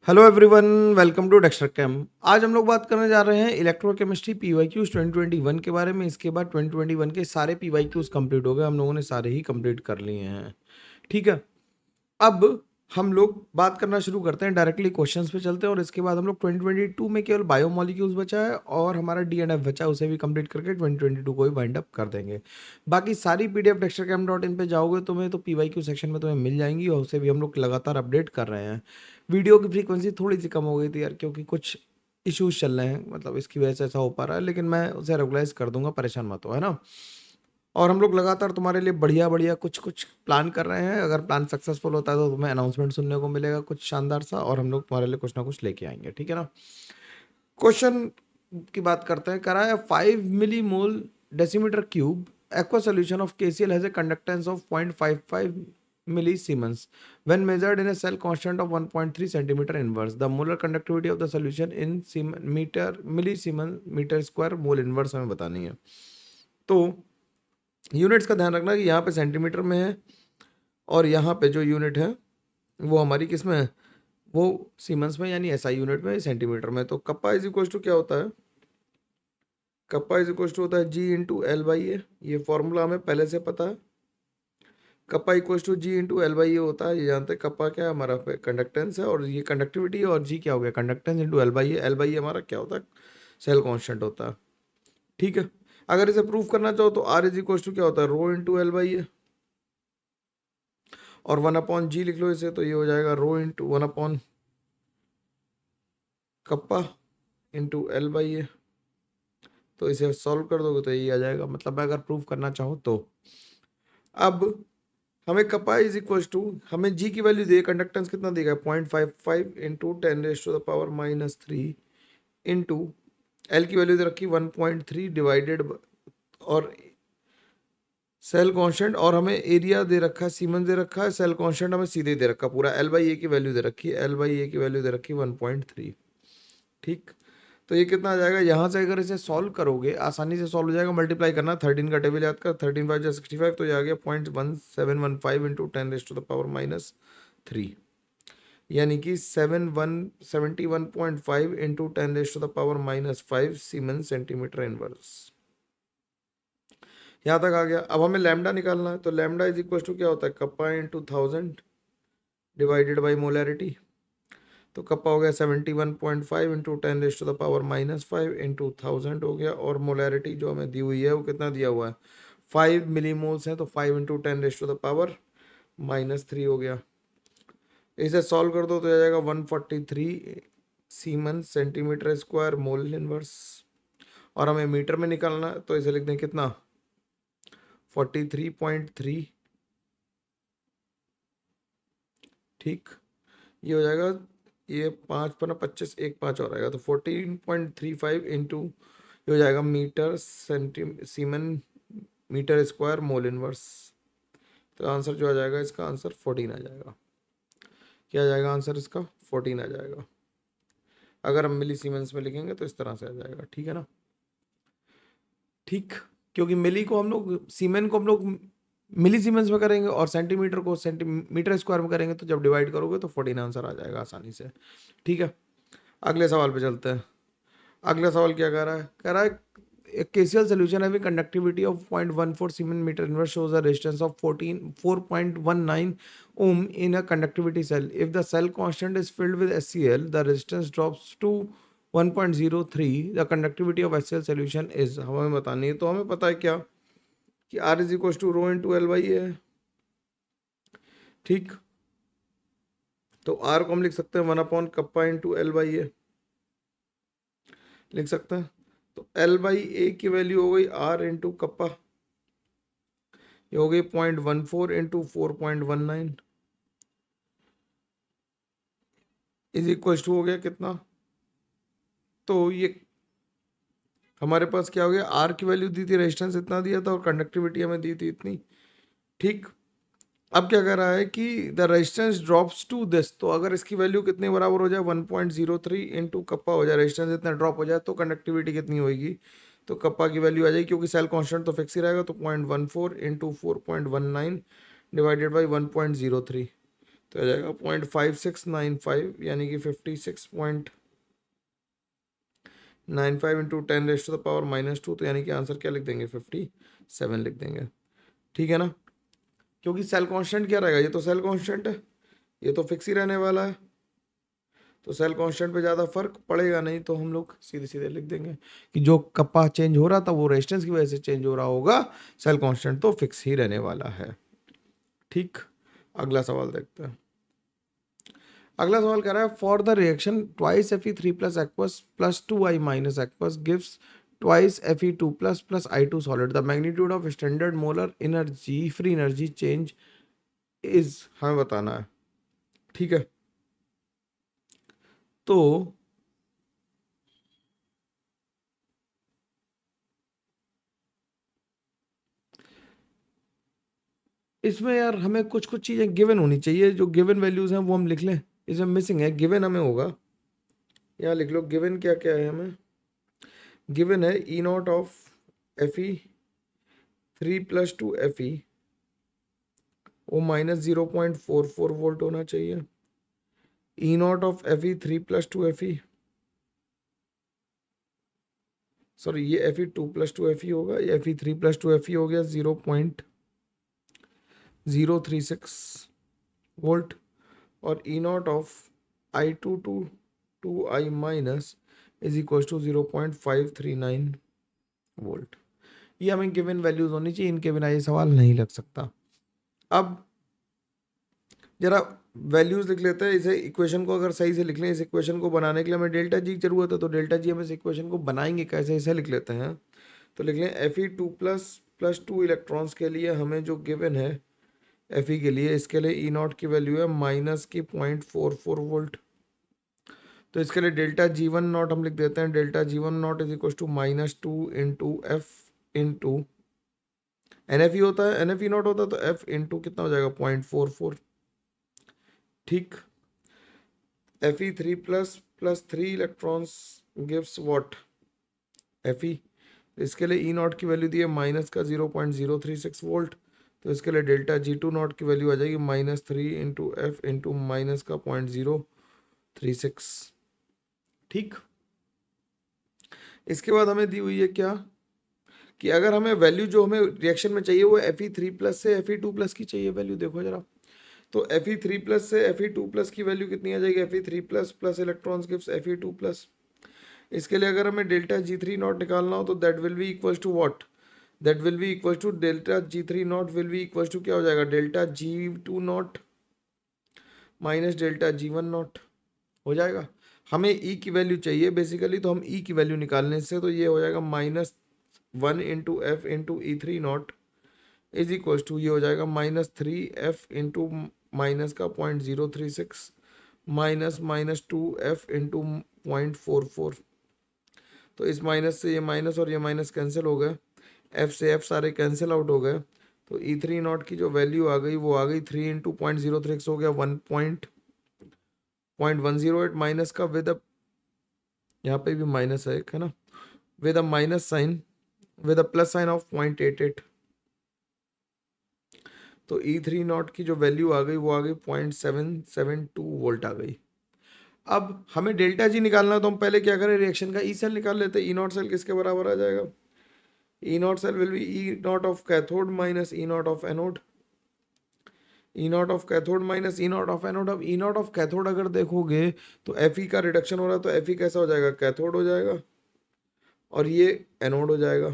Hello everyone, welcome to Dexter Cam. आज हम लोग बात करने जा रहे हैं इलेक्ट्रोकेमिस्ट्री पीवाईक्यूज 2021 के बारे में। इसके बाद 2021 के सारे पीवाईक्यूज कंप्लीट हो गए, हम लोगों ने सारे ही कंप्लीट कर लिए हैं। ठीक है, अब हम लोग बात करना शुरू करते हैं, डायरेक्टली क्वेश्चंस पे चलते हैं। और इसके बाद हम लोग 2022 में केवल बायोमोलिक्यूल्स बचा है और हमारा डीएनएफ बचा है, उसे भी कंप्लीट करके 2022 को ही वाइंड अप कर देंगे। बाकी सारी पीडीएफ डेक्स्टरकैम.इन पे जाओगे तुम्हें तो पीवाईक्यू सेक्शन में तुम्हें मिल जाएंगी, और उसे भी हम लोग लगातार अपडेट कर रहे हैं। वीडियो की फ्रीक्वेंसी थोड़ी सी कम हो गई थी यार, क्योंकि कुछ इश्यूज चल रहे हैं, मतलब इसकी वजह से ऐसा हो पा रहा है, लेकिन मैं उसे रेगुलाइज कर दूंगा, परेशान मत हो, है ना। और हम लोग लगातार तुम्हारे लिए बढ़िया बढ़िया कुछ कुछ प्लान कर रहे हैं। अगर प्लान सक्सेसफुल होता है तो तुम्हें अनाउंसमेंट सुनने को मिलेगा कुछ शानदार सा, और हम लोग तुम्हारे लिए कुछ ना कुछ लेके आएंगे, ठीक है ना। क्वेश्चन की बात करते हैं। करा है 5 milli mole decimetre cube aqua solution of KCl has a conductance of 0.55 millisiemens when measured in a cell constant of 1.3 centimeter inverse. The molar conductivity of the solution in millisiemens meter square mole inverse हमें बतानी है। तो units का ध्यान रखना कि यहाँ पे सेंटीमीटर में है, और यहाँ पे जो यूनिट है वो हमारी किस में है, वो सीमेंस में, यानी एसआई यूनिट में, सेंटीमीटर में। तो कप्पा इज इक्वल टू क्या होता है, कप्पा इज इक्वल टू होता है G into L by A. ये फॉर्मूला हमें पहले से पता है। Kappa equal to G into L by A होता है, ये जानते हैं। कप्पा क्या है, हमारा कंडक्टेंस है, और ये कंडक्टिविटी है, और जी क्या हो गया, conductance into L by A. L by A हमारा क्या होता है, सेल कांस्टेंट होता है, ठीक है। अगर इसे प्रूव करना चाहो तो आर इज इक्वल टू क्या होता है, रो इंटू एल बाई ए, और 1 अपॉन जी लिख लो इसे, तो ये हो जाएगा rho into 1 upon kappa into L by A. तो इसे सॉल्व कर दोगे तो यही आ जाएगा, मतलब मैं अगर प्रूव करना चाहूँ तो। अब हमें कप्पा इज इक्वल टू, हमें जी की वैल्यू दी है, कंडक्टेंस कितना देगा, 0.55 इंटू 10⁻³ इंटू एल की वैल्यू दे रखी 1.3 डिवाइडेड, और सेल कांस्टेंट, और हमें एरिया दे रखा है, सीमन दे रखा है, सेल कांस्टेंट हमें सीधे दे रखा पूरा, एल बाई ए की वैल्यू दे रखी है, एल बाई ए की वैल्यू दे रखी है 1.3। ठीक, तो ये कितना आ जाएगा, यहाँ से अगर इसे सॉल्व करोगे आसानी से सॉल्व हो जाएगा। मल्टीप्लाई करना, 13 का टेबल याद कर, 13×5 = 65, तो ये आ गया 0.1715 इंटू 10⁻³ यानी कि 71 इंटू 10⁻⁻5 सीमेन सेंटीमीटर इनवर्स। यहाँ तक आ गया। अब हमें लैम्डा निकालना है, तो लैम्डा इज इक्वल टू क्या होता है, kappa into 1000 divided by molarity. तो कप्पा हो गया 71.5 इंटू 10⁻⁻5 इंटू 1000 हो गया, और मोलैरिटी जो हमें दी हुई है वो कितना दिया हुआ है, 5 मिलीमोल्स है, तो 5 इंटू 10⁻³ हो गया। इसे सॉल्व कर दो तो आ जाएगा 143 semen centimetre square mole inverse, और हमें मीटर में निकालना है, तो इसे लिख दें कितना, 43.3। ठीक, ये हो जाएगा, ये 5×5 एक 5 और आएगा, तो 14.35 इंटू ये हो जाएगा metre siemens metre square mole inverse. तो आंसर जो आ जाएगा, इसका आंसर 14 आ जाएगा। क्या आ जाएगा आंसर इसका, 14 आ जाएगा। अगर हम मिली सीमेंस में लिखेंगे तो इस तरह से आ जाएगा, ठीक है ना। ठीक, क्योंकि मिली को हम लोग, सीमेन को हम लोग मिली सीमेंस में करेंगे, और सेंटीमीटर को सेंटीमीटर स्क्वायर में करेंगे, तो जब डिवाइड करोगे तो 14 आंसर आ जाएगा आसानी से, ठीक है। अगले सवाल पे चलते हैं। अगला सवाल क्या कह रहा है, कह रहा है KCl solution having conductivity of 0.14 Siemens meter inverse shows a resistance of 4.19 ohm in a conductivity cell. If the cell constant is filled with HCl, the resistance drops to 1.03. The conductivity of HCl solution is, हमें बतानी है। तो हमें पता है क्या कि R is equal to rho into L by है, ठीक। तो R को हम लिख सकते हैं 1/कप्पा इंटू एल बाई ए, लिख सकते हैं। तो एल बाई ए की वैल्यू हो गई R इंटू कप्पा, ये हो गई 0.14 इंटू 4.19 इज इक्वल टू हो गया कितना, तो ये हमारे पास क्या हो गया, आर की वैल्यू दी थी, रेजिस्टेंस इतना दिया था, और कंडक्टिविटी हमें दी थी इतनी, ठीक। अब क्या कर रहा है कि the resistance drops to this, तो अगर इसकी वैल्यू कितने बराबर हो जाए, 1.03 इंटू कप्पा हो जाए, रेजिस्टेंस इतना ड्रॉप हो जाए, तो कंडक्टिविटी कितनी होगी, तो कप्पा की वैल्यू आ जाएगी, क्योंकि सेल कांस्टेंट तो फिक्स ही रहेगा, तो 0.14 इंटू 4.19 डिवाइडेड बाई 1.03, तो आ जाएगा 0.5695 यानी कि 56.95 इंटू 10⁻⁻², तो यानी कि आंसर क्या लिख देंगे, 57 लिख देंगे। ठीक है ना, क्योंकि सेल कांस्टेंट क्या रहेगा, ये तो सेल कांस्टेंट है, ये तो फिक्स ही रहने वाला है, तो सेल कांस्टेंट पे ज़्यादा फर्क पड़ेगा नहीं, तो हम लोग सीधे सीधे लिख देंगे कि जो कप्पा चेंज हो रहा था वो रेजिस्टेंस की वजह से चेंज हो रहा होगा, सेल कांस्टेंट तो फिक्स ही रहने वाला है। ठीक, अगला सवाल देखते हैं। अगला सवाल कह रहा है for the reaction twice Fe3 plus aqueous plus 2I minus aqueous gives twice Fe2 plus I2 solid, the magnitude of standard molar energy free energy change is, हमें बताना है। ठीक है, तो इसमें यार हमें कुछ कुछ चीजें गिवन होनी चाहिए, जो गिवन वैल्यूज हैं वो हम लिख लें, इसमें मिसिंग है, गिवन हमें होगा, यहाँ लिख लो गिवन क्या क्या है, हमें गिवन है E0 of Fe3 plus 2 Fe वो -0.44 वोल्ट होना चाहिए। E0 of Fe3 plus 2 Fe, sorry ये Fe2 प्लस 2 Fe होगा, ये Fe3 प्लस 2 Fe हो गया 0.036 वोल्ट, और E0 of I2 to 2I minus is equal to 0.539 volt. ये हमें गिवन वैल्यूज होनी चाहिए, इनके बिना ये सवाल नहीं लग सकता। अब जरा वैल्यूज लिख लेते हैं, इसे इक्वेशन को अगर सही से लिख लें, इस इक्वेशन को बनाने के लिए हमें डेल्टा जी की जरूरत है, तो डेल्टा जी हम इस इक्वेशन को बनाएंगे कैसे, इसे लिख लेते हैं। तो लिख लें Fe2 प्लस 2 इलेक्ट्रॉन्स के लिए हमें जो गिवन है Fe के लिए, इसके लिए E0 की वैल्यू है -0.44 वोल्ट, तो इसके लिए डेल्टा G1 नॉट हम लिख देते हैं, delta G1 naught is equal to -2 into F into NFE होता है, NFE नॉट होता है तो F इंटू कितना हो जाएगा 0.44। ठीक, Fe3 plus 3 electrons gives what Fe, इसके लिए E0 की वैल्यू दी है माइनस का 0.036 वोल्ट, तो इसके लिए डेल्टा G2 नॉट की वैल्यू आ जाएगी -3 इंटू एफ इंटू माइनस का 0.036। ठीक, इसके बाद हमें दी हुई है क्या, कि अगर हमें वैल्यू जो हमें रिएक्शन में चाहिए वो Fe3 प्लस से Fe2 प्लस की चाहिए वैल्यू, देखो जरा, तो Fe3 प्लस से Fe2 प्लस की वैल्यू कितनी आ जाएगी, Fe3 plus plus electrons gives Fe2 plus. इसके लिए अगर हमें डेल्टा G3 नॉट निकालना हो तो that will be equal to what, that will be equal to delta G3 naught will be equal to क्या हो जाएगा, delta G2 naught minus delta G1 naught हो जाएगा। हमें E की वैल्यू चाहिए बेसिकली, तो हम E की वैल्यू निकालने से तो ये हो जाएगा -1 into F into E3 naught is equal to, ये हो जाएगा -3 F इंटू माइनस का 0.036 -2 F इंटू 0.44, तो इस माइनस से ये माइनस और ये माइनस कैंसिल हो गए, F से F सारे कैंसिल आउट हो गए, तो E3 नॉट की जो वैल्यू आ गई वो आ गई 3 इंटू 0.036 हो गया 1.108 माइनस का विद अ, यहाँ पे भी माइनस है एक, है ना, with a minus sign, with a plus sign of 0.88, तो E3 नॉट की जो वैल्यू आ गई वो आ गई 0.772 वोल्ट आ गई। अब हमें डेल्टा जी निकालना है, तो हम पहले क्या करें, रिएक्शन का ई सेल निकाल लेते हैं। E0 सेल किसके बराबर आ जाएगा, E0 cell will be E0 of cathode minus E0 of anode, E0 of cathode minus E0 of anode. अब E0 ऑफ कैथोड अगर देखोगे तो Fe का रिडक्शन हो रहा है, तो Fe कैसा हो जाएगा, कैथोड हो जाएगा, और ये एनोड हो जाएगा,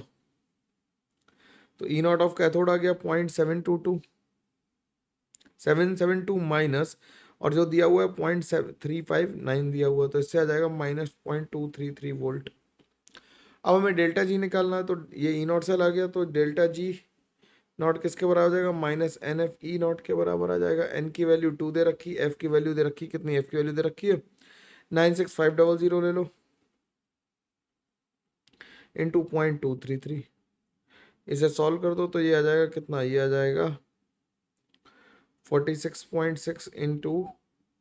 तो E0 ऑफ कैथोड आ गया 0.722 माइनस, और जो दिया हुआ है 0.359 दिया हुआ है, तो इससे आ जाएगा -0.233 वोल्ट। अब हमें डेल्टा जी निकालना है, तो ये E0 सेल आ गया, तो डेल्टा जी नॉट किसके बराबर आ जाएगा, -NF E0 के बराबर आ जाएगा। एन की वैल्यू 2 दे रखी, एफ की वैल्यू दे रखी, कितनी एफ की वैल्यू दे रखी है 96500 ले लो इंटू 0.233, इसे सॉल्व कर दो तो ये आ जाएगा कितना, ये आ जाएगा 46.6 into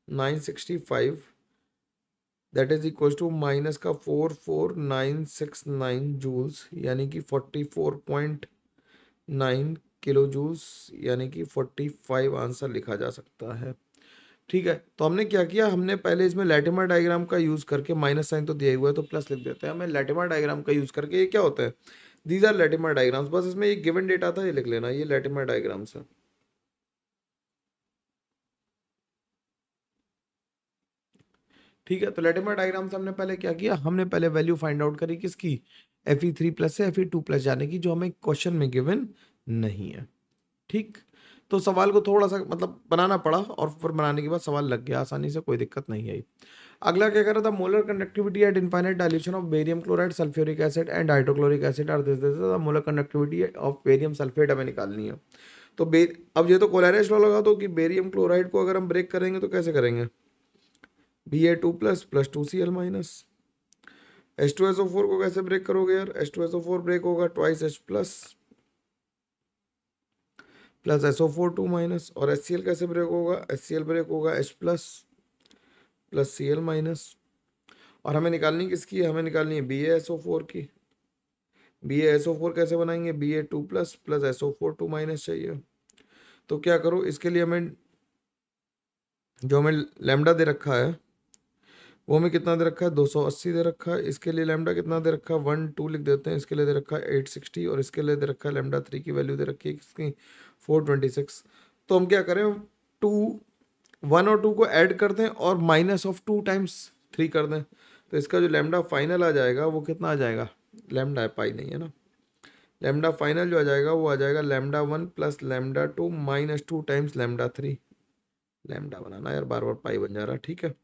965, that is equal to minus का 44969 जूल्स, यानी कि 44.9 किलो जूल्स, यानी कि 45 आंसर लिखा जा सकता है। ठीक है, तो हमने क्या किया, हमने पहले इसमें लैटिमर डायग्राम का यूज करके, माइनस साइन तो दिया हुआ है तो प्लस लिख देते हैं, हमें लैटिमर डायग्राम का यूज करके, ये क्या होता है, दीज आर लैटिमर डायग्राम्स, बस इसमें एक गिवन डेटा था, ये लिख लेना, ये लैटिमर डायग्राम्स है। ठीक है, तो लैटिमर डायग्राम से हमने पहले क्या किया, हमने पहले वैल्यू फाइंड आउट करी किसकी, Fe3+ से Fe2+ जाने की, जो हमें क्वेश्चन में गिवन नहीं है। ठीक, तो सवाल को थोड़ा सा मतलब बनाना पड़ा, और फिर बनाने के बाद सवाल लग गया आसानी से, कोई दिक्कत नहीं आई। अगला क्या कर रहा था, molar conductivity at infinite dilution of barium chloride, sulphuric acid and hydrochloric acid are this molar conductivity of barium sulphate हमें निकालनी है। तो अब ये तो कोलैरेंस लॉ लगा दो कि बेरियम क्लोराइड को अगर हम ब्रेक करेंगे तो कैसे करेंगे, Ba2++2Cl-, H2SO4 को कैसे ब्रेक करोगे यार, H2SO4 ब्रेक होगा ट्वाइस H प्लस SO4 2-, और HCl कैसे ब्रेक होगा, HCl ब्रेक होगा H प्लस Cl-, और हमें निकालनी किसकी है, हमें निकालनी है BaSO4 की। BaSO4 कैसे बनाएंगे, Ba2+ SO4 2- चाहिए। तो क्या करो, इसके लिए हमें जो हमें लैम्डा दे रखा है, वो हमें कितना दे रखा है, 280 दे रखा है। इसके लिए लैम्डा कितना दे रखा है, 1 2 लिख देते हैं। इसके लिए दे रखा है 860, और इसके लिए दे रखा है लैम्डा 3 की वैल्यू दे रखी है किसकी, 426। तो हम क्या करें, 1 और 2 को ऐड कर दें और -2 × 3 कर दें, तो इसका जो लैम्डा फाइनल आ जाएगा वो कितना आ जाएगा, लैम्डा पाई नहीं है ना, लैम्डा फाइनल जो आ जाएगा वो आ जाएगा λ1 + λ2 -2 × λ3। लैम्डा बनाना यार, बार बार पाई बन जा रहा है। ठीक है,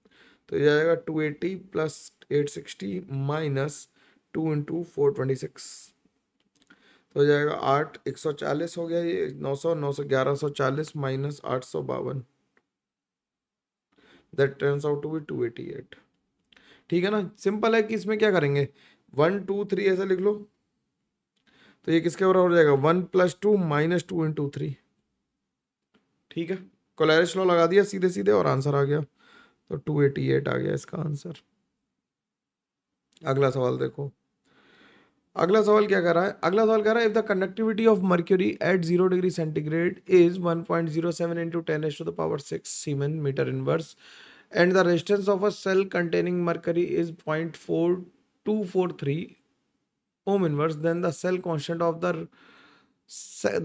तो ये आएगा 280 + 860 -2 × 426, तो हो जाएगा 8 140 हो गया, ये 900 900 1140 -852, that turns out to be 288। ठीक है ना, सिंपल है कि इसमें क्या करेंगे, 1 2 3 ऐसा लिख लो, तो ये किसके बराबर हो जाएगा, 1 + 2 -2 × 3। ठीक है, कोलैरिस लॉ लगा दिया सीधे सीधे और आंसर आ गया, तो 288 आ गया इसका आंसर। अगला सवाल देखो, अगला सवाल क्या कर रहा है, अगला सवाल कह रहा है, if the conductivity of mercury at 0 degree centigrade is 1.07 × 10⁶ siemens metre inverse, and the resistance of a cell containing mercury is 0.4243 ohm inverse, then the cell constant of the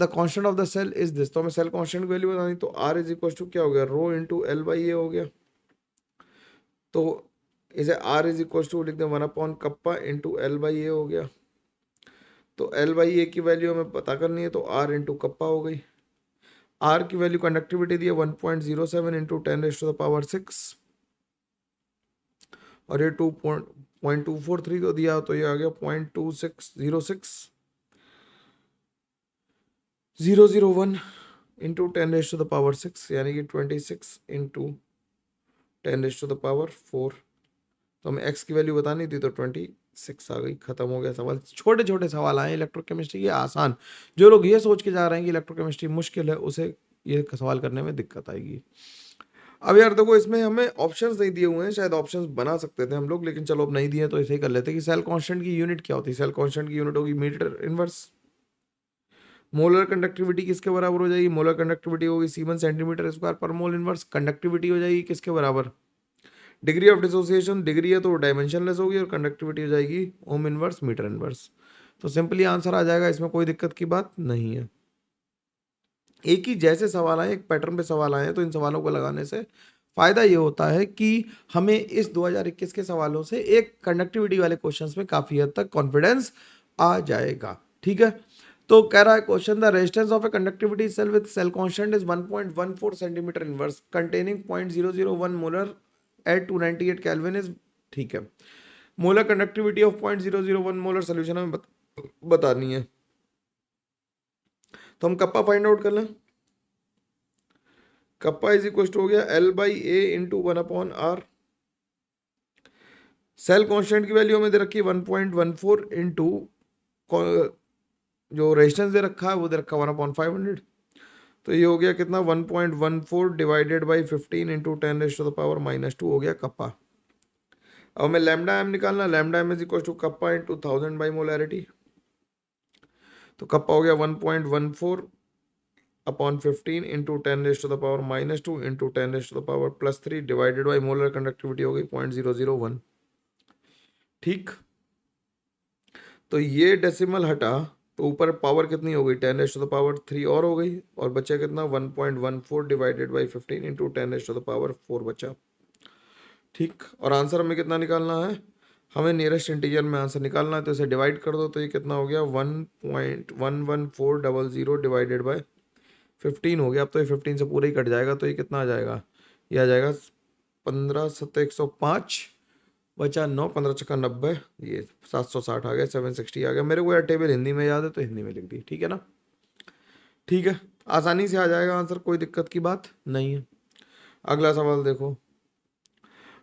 constant of the cell is this। तो हमें cell constant की value बतानी, तो R is equal to क्या हो गया, ρ × L/A हो गया। तो इसे R इज इक्वल टू लिख दें 1/कप्पा × L/A हो गया। तो L/A की वैल्यू हमें पता करनी है, तो R × कप्पा हो गई। R की वैल्यू कंडक्टिविटी दी है 1.07 × 10⁶, और ये 2.243 तो दिया, तो ये आ गया 0.2606001 × 10⁶, यानी कि 26 × 10⁴। तो हमें x की वैल्यू बतानी थी, तो 26 आ गई, खत्म हो गया सवाल। छोटे छोटे सवाल आए इलेक्ट्रोकेमिस्ट्री के आसान, जो लोग ये सोच के जा रहे हैं कि इलेक्ट्रोकेमिस्ट्री मुश्किल है, उसे ये सवाल करने में दिक्कत आएगी। अब यार देखो, इसमें हमें ऑप्शंस नहीं दिए हुए हैं, शायद ऑप्शंस बना सकते थे हम लोग, लेकिन चलो अब नहीं दिए तो ऐसे ही कर लेते कि सेल कांस्टेंट की यूनिट क्या होती है, सेल कांस्टेंट की यूनिट होगी मीटर इनवर्स। मोलर कंडक्टिविटी किसके बराबर हो जाएगी, मोलर कंडक्टिविटी होगी सीवन सेंटीमीटर स्क्वायर पर मोल इनवर्स। कंडक्टिविटी हो जाएगी किसके बराबर, डिग्री ऑफ डिसोसिएशन, डिग्री है तो डायमेंशन लेस होगी, और कंडक्टिविटी हो जाएगी ओम इनवर्स मीटर इनवर्स। तो सिंपली आंसर आ जाएगा, इसमें कोई दिक्कत की बात नहीं है। एक ही जैसे सवाल आए, एक पैटर्न पे सवाल आए, तो इन सवालों को लगाने से फायदा ये होता है कि हमें इस 2021 के सवालों से एक कंडक्टिविटी वाले क्वेश्चंस में काफी हद तक कॉन्फिडेंस आ जाएगा। ठीक है, तो कह रहा है question, the resistance of a conductivity cell with cell constant is 1.14 centimetre inverse containing 0.001 molar at 298 kelvin is. ठीक है, molar conductivity of 0.001 molar solution हमें बतानी है, तो हम कप्पा फाइंड आउट कर लें। कप्पा इज इक्वल टू हो गया L/A × 1/R। सेल कांस्टेंट की वैल्यू हमें दे रखी है 1.14 इंटू जो रेजिस्टेंस दे रखा है वो दे रखा है 1/500। तो ये हो गया कितना, 1.14 डिवाइडेड बाई 15 × 10⁻⁻² हो गया कप्पा। अब हमें लैम्डा एम निकालना, lambda M is equal to kappa × 1000 by molarity. तो कप्पा हो गया 1.14 upon 15 into 10⁻⁻2 into 10⁻+3 divided by molar conductivity हो गई 0.001। ठीक, तो ये डेसिमल हटा तो ऊपर पावर कितनी हो गई 10⁻3 और हो गई, और बचा कितना 1.14 डिवाइडेड बाई 15 इंटू 10⁻4 बचा। ठीक, और आंसर हमें कितना निकालना है, हमें नियरेस्ट इंटीजर में आंसर निकालना है, तो इसे डिवाइड कर दो, तो ये कितना हो गया 1.11400 डिवाइडेड बाय 15 हो गया। अब तो ये 15 से पूरा ही कट जाएगा, तो ये कितना आ जाएगा, ये आ जाएगा 15 7 105, बचा 9, 15 छक्का 90, ये 760 आ गया, 760 आ गया। मेरे को यार टेबल हिंदी में याद है तो हिंदी में लिख दी, ठीक है ना। ठीक है, आसानी से आ जाएगा आंसर, कोई दिक्कत की बात नहीं है। अगला सवाल देखो,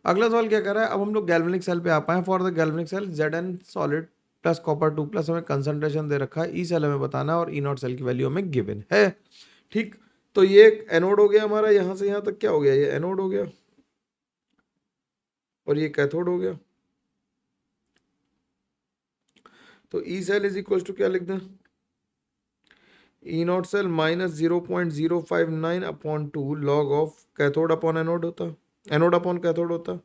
अगला सवाल क्या कर रहा है, अब हम लोग गैल्वेनिक सेल पे आ पाए। For the galvanic cell Zn solid plus copper 2 plus हमें कंसंट्रेशन दे रखा है, ई सेल हमें बताना है और ई नॉट सेल की वैल्यू हमें गिवन है। ठीक, तो ये एनोड हो गया हमारा, यहां से यहां तक क्या हो गया, ये एनोड हो गया और ये कैथोड हो गया। तो E cell is equal to क्या लिख दें, E naught cell minus 0.059 upon 2 log of cathode upon anode होता, एनोड अपॉन कैथोड होता।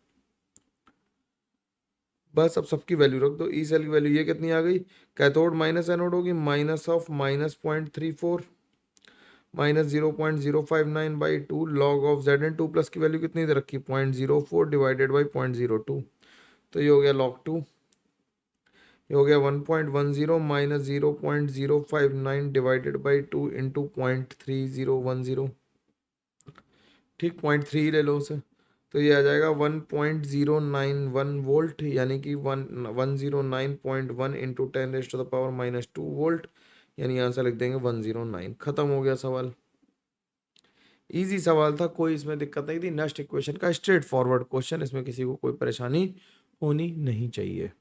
बस अब सबकी वैल्यू रख दो, ई सेल की वैल्यू ये कितनी आ गई, कैथोड माइनस एनोड होगी, minus of -0.34 minus 0.059 by 2 log of Zn2 plus की वैल्यू कितनी दे रखी 0.04 डिवाइडेड बाई 0.02, तो ये हो गया लॉग 2, ये हो गया 1.10 माइनस 0.059 डिवाइडेड बाई 2 इंटू 0.3010। ठीक, 0.3 ले लो उसे, तो ये आ जाएगा 1.091 वोल्ट, यानी कि 109.1 इंटू 10⁻⁻2 वोल्ट, यानी आंसर लिख देंगे 109। खत्म हो गया सवाल, इजी सवाल था, कोई इसमें दिक्कत नहीं थी। नेक्स्ट इक्वेशन का स्ट्रेट फॉरवर्ड क्वेश्चन, इसमें किसी को कोई परेशानी होनी नहीं चाहिए।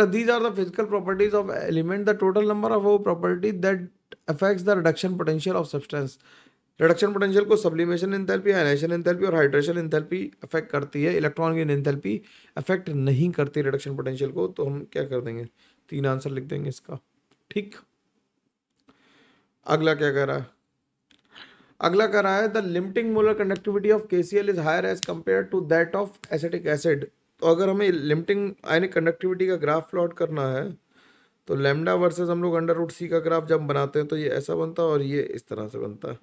These are the physical properties of element, the total number of वो property that affects the reduction potential of substance। Reduction potential को सब्लिमेशन एंथैल्पी, आयनाइजेशन एंथैल्पी और हाइड्रेशन एंथैल्पी अफेक्ट करती है, इलेक्ट्रॉन की एंथैल्पी अफेक्ट नहीं करती reduction potential को। तो हम क्या कर देंगे, 3 आंसर लिख देंगे इसका। ठीक, अगला क्या कह रहा है, अगला कह रहा है the limiting molar conductivity of KCl is higher as compare to that of acetic acid. तो अगर हमें लिमिटिंग आयनिक कंडक्टिविटी का ग्राफ प्लॉट करना है, तो लैम्डा वर्सेस हम लोग √C का ग्राफ जब बनाते हैं तो ये ऐसा बनता है और ये इस तरह से बनता है।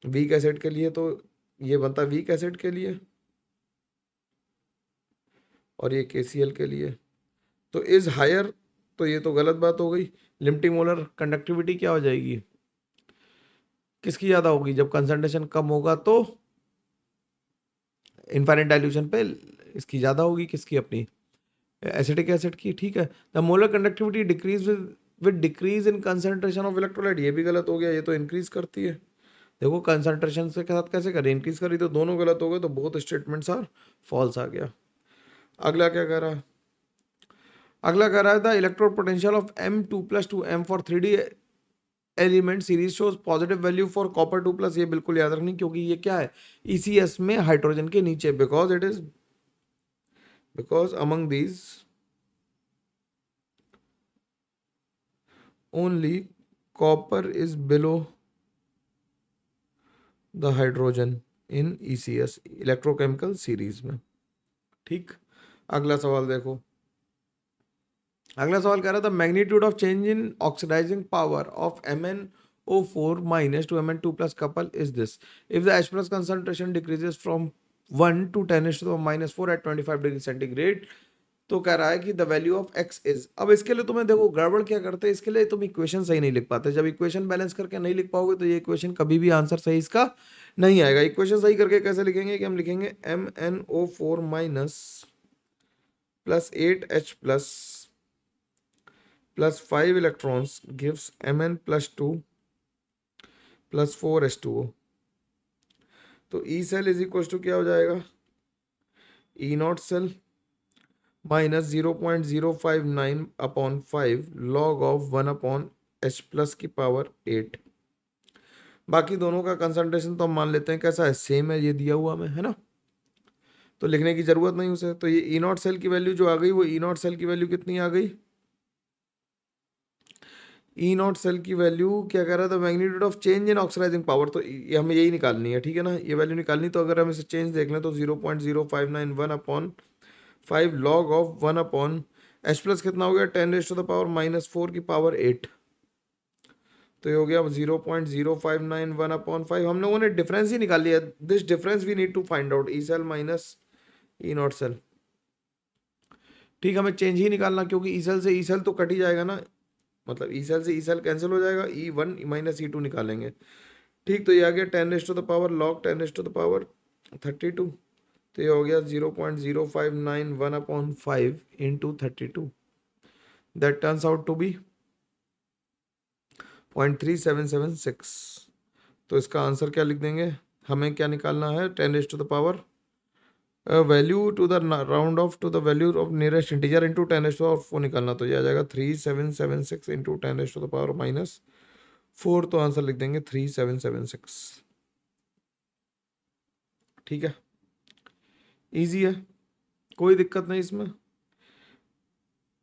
वीक एसिड के लिए तो ये बनता है वीक एसिड के लिए, और ये KCl के लिए तो इज हायर, तो ये तो गलत बात हो गई। लिमिटिंग मोलर कंडक्टिविटी क्या हो जाएगी, किसकी ज़्यादा होगी, जब कंसंट्रेशन कम होगा तो इनफाइनाइट डाइल्यूशन पे इसकी ज़्यादा होगी, किसकी, अपनी एसिटिक एसिड की। ठीक है, the molar conductivity decrease with decrease in concentration of electrolyte, ये भी गलत हो गया, ये तो इंक्रीज करती है। देखो कंसंट्रेशन से साथ कैसे करें, इंक्रीज करी तो दोनों गलत हो गए, तो बोथ स्टेटमेंट्स आर फॉल्स आ गया। अगला क्या कह रहा है, अगला कह रहा है the electrode potential of M2+2M for 3D element series shows positive value for copper 2+। ये बिल्कुल याद रखनी, क्योंकि ये क्या है, ECS में हाइड्रोजन के नीचे, because it is because among these only copper is below the hydrogen in ECS electrochemical series में। ठीक, अगला सवाल देखो, अगला सवाल कह रहा था magnitude of change in oxidizing power of MnO4 minus to Mn2+ couple is this if the H plus concentration decreases from 1 to 10⁻⁻4 at 25 degree centigrade. तो कह रहा है कि the value of x is, अब इसके लिए तुम्हें देखो गड़बड़ क्या करते हैं, इसके लिए तुम इक्वेशन सही नहीं लिख पाते। जब इक्वेशन बैलेंस करके नहीं लिख पाओगे तो ये इक्वेशन कभी भी आंसर सही इसका नहीं आएगा। इक्वेशन सही करके कैसे लिखेंगे, कि हम लिखेंगे MnO4 minus plus 8H plus 5 electrons gives Mn+2 plus 4H2O। तो E cell is equal to क्या हो जाएगा, E naught cell minus 0.059 upon 5 log of 1/H+ की पावर 8। बाकी दोनों का कंसंट्रेशन तो हम मान लेते हैं कैसा है, सेम है, ये दिया हुआ में है ना, तो लिखने की जरूरत नहीं उसे। तो ये ई नॉट सेल की वैल्यू जो आ गई, वो ई नॉट सेल की वैल्यू कितनी आ गई, ई नॉट सेल की वैल्यू क्या कह रहा था, magnitude of change in oxidizing power, तो ये हमें यही निकालनी है, ठीक है ना, ये वैल्यू निकालनी। तो अगर हम इसे चेंज देख लें तो 0.0591/5 लॉग ऑफ 1/एच प्लस कितना हो गया 10⁻⁻⁴ की पावर 8। तो ये हो गया 0.0591/5। हम लोगों ने डिफरेंस ही निकाल लिया, this difference we need to find out, E cell minus E naught cell. ठीक, हमें चेंज ही निकालना, क्योंकि ई सेल से ई सेल तो कट ही जाएगा ना, मतलब ई सेल से ई सेल कैंसिल हो जाएगा, E1 माइनस E2 निकालेंगे। ठीक, तो ये आ गया 10⁻⁻, लॉग 10⁻32। तो ये हो गया 0.0591/5 into 32। That turns out to be 0.3776। तो इसका आंसर क्या लिख देंगे, हमें क्या निकालना है, 10⁻⁻, value to the round off to the value of nearest integer into 10⁻⁴ निकालना। तो ये आ जाएगा 3776 इंटू 10⁻⁻⁴। तो आंसर लिख देंगे 3776। ठीक है, इजी है, कोई दिक्कत नहीं इसमें।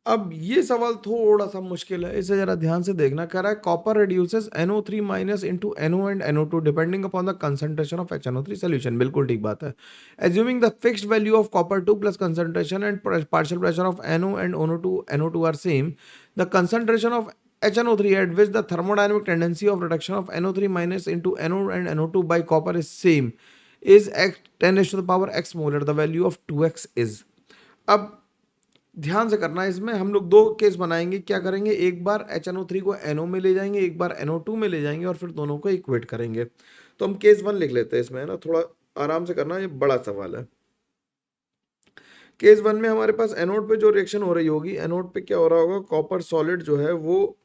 अब ये सवाल थोड़ा सा मुश्किल है, इसे जरा ध्यान से देखना। कह रहा है copper reduces NO3 minus into NO and NO2 depending upon the concentration of HNO3 solution. बिल्कुल ठीक बात है। Assuming the fixed value of copper 2 plus concentration and partial pressure of NO and NO2 are same, the concentration of HNO3 at which the thermodynamic tendency of reduction of NO3 minus into NO and NO2 by copper is same is x 10⁻⁻x molar. The value of 2x is। अब ध्यान से करना है, इसमें हम लोग दो case बनाएंगे। क्या करेंगे, एक बार HNO3 को NO में ले जाएंगे, एक बार NO2 में ले जाएंगे, और फिर दोनों को इक्वेट करेंगे। तो हम केस 1 लिख लेते हैं इसमें, है ना, थोड़ा आराम से करना, ये बड़ा सवाल है। केस 1 में हमारे पास एनोड पे जो रिएक्शन हो रही होगी, एनोड पे क्या हो रहा होगा, कॉपर सॉलिड जो है वो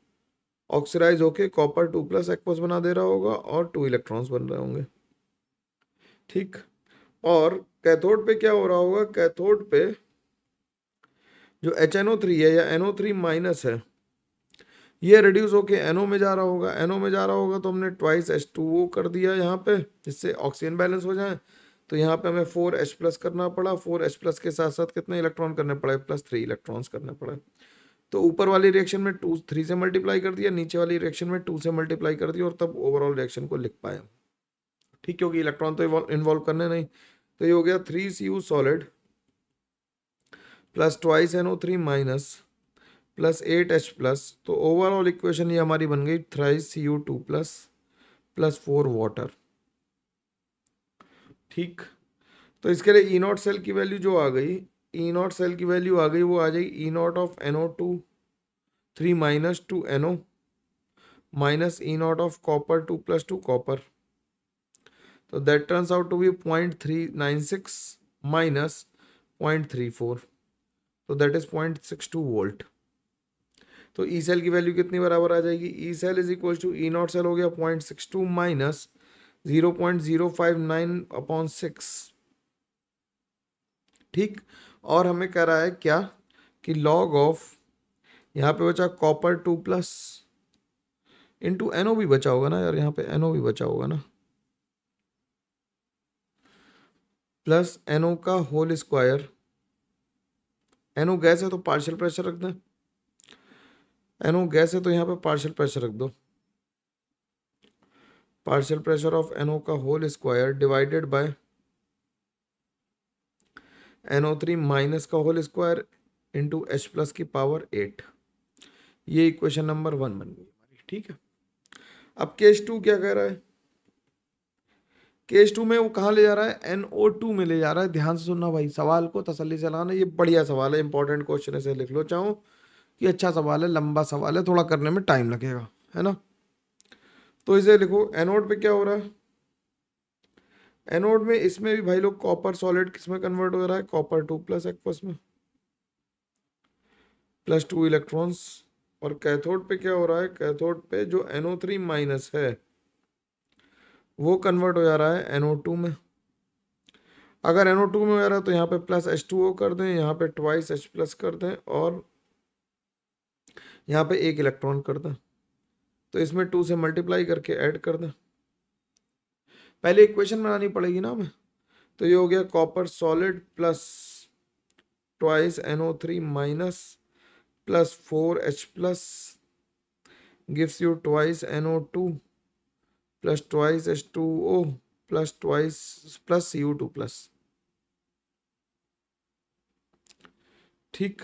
ऑक्सीडाइज होके कॉपर 2 प्लस एक्वस बना दे रहा होगा और 2 इलेक्ट्रॉन्स बन रहे होंगे। ठीक, और कैथोड पे क्या हो रहा होगा, कैथोड पे जो HNO3 है या NO3 माइनस है, ये रिड्यूस होके NO में जा रहा होगा। NO में जा रहा होगा तो हमने ट्वाइस H2O कर दिया यहाँ पे, जिससे ऑक्सीजन बैलेंस हो जाए। तो यहाँ पे हमें 4H प्लस करना पड़ा, 4H प्लस के साथ साथ कितने इलेक्ट्रॉन करने पड़े, प्लस 3 इलेक्ट्रॉन्स करने पड़े। तो ऊपर वाली रिएक्शन में 3 से मल्टीप्लाई कर दिया, नीचे वाली रिएक्शन में 2 से मल्टीप्लाई कर दिया, और तब ओवरऑल रिएक्शन को लिख पाए। ठीक, क्योंकि इलेक्ट्रॉन तो इन्वॉल्व करने नहीं। तो ये हो गया 3Cu solid plus twice NO3 minus plus 8H plus. तो ओवरऑल इक्वेशन ये हमारी बन गई thrice Cu2 plus plus 4 water. ठीक, तो इसके लिए ई नॉट सेल की वैल्यू जो आ गई, ई नॉट सेल की वैल्यू आ गई, वो आ जाएगी E naught of NO2 3 minus 2 NO minus E naught of copper 2 plus 2 copper. तो that turns out to be 0.396 minus 0.34। तो दैट इज 0.62 वोल्ट। तो ई सेल की वैल्यू कितनी बराबर आ जाएगी, E cell is equal to E naught cell हो गया 0.62 माइनस 0.059/6। ठीक, और हमें कह रहा है क्या कि लॉग ऑफ, यहाँ पे बचा कॉपर 2 प्लस इंटू NO भी बचा होगा ना यार, यहाँ पे NO भी बचा होगा ना, प्लस NO का होल स्क्वायर। NO गैस है तो पार्शियल प्रेशर रख दें, NO गैस है तो यहाँ पे पार्शियल प्रेशर रख दो, पार्शियल प्रेशर ऑफ NO का whole square divided by NO3 minus का whole square into H plus की पावर 8। ये इक्वेशन नंबर 1 बन गई हमारी। ठीक है, अब केस 2 क्या कह रहा है, केस 2 में वो कहाँ ले जा रहा है, NO2 में ले जा रहा है। ध्यान से सुनना भाई, सवाल को तसल्ली से लाना, ये बढ़िया सवाल है, इंपॉर्टेंट क्वेश्चन है, इसे लिख लो चाहो कि अच्छा सवाल है, लंबा सवाल है, थोड़ा करने में टाइम लगेगा, है ना। तो इसे लिखो, एनोड पे क्या हो रहा है, एनोड में इसमें भी भाई लोग कॉपर सॉलिड किस में कन्वर्ट हो रहा है, कॉपर 2 प्लस एक्वस में, प्लस 2 इलेक्ट्रॉन्स। और कैथोड पे क्या हो रहा है, कैथोड पे जो NO3 माइनस है वो कन्वर्ट हो जा रहा है NO2 में। अगर NO2 में हो जा रहा है तो यहाँ पे प्लस H2O कर दें, यहाँ पे ट्वाइस H प्लस कर दें, और यहाँ पे 1 इलेक्ट्रॉन कर दें। तो इसमें 2 से मल्टीप्लाई करके ऐड कर दें। पहले इक्वेशन बनानी पड़ेगी ना हमें। तो ये हो गया copper solid plus twice NO3 minus plus 4H plus gives you twice NO2 plus twice H2O plus twice plus Cu2 plus। ठीक,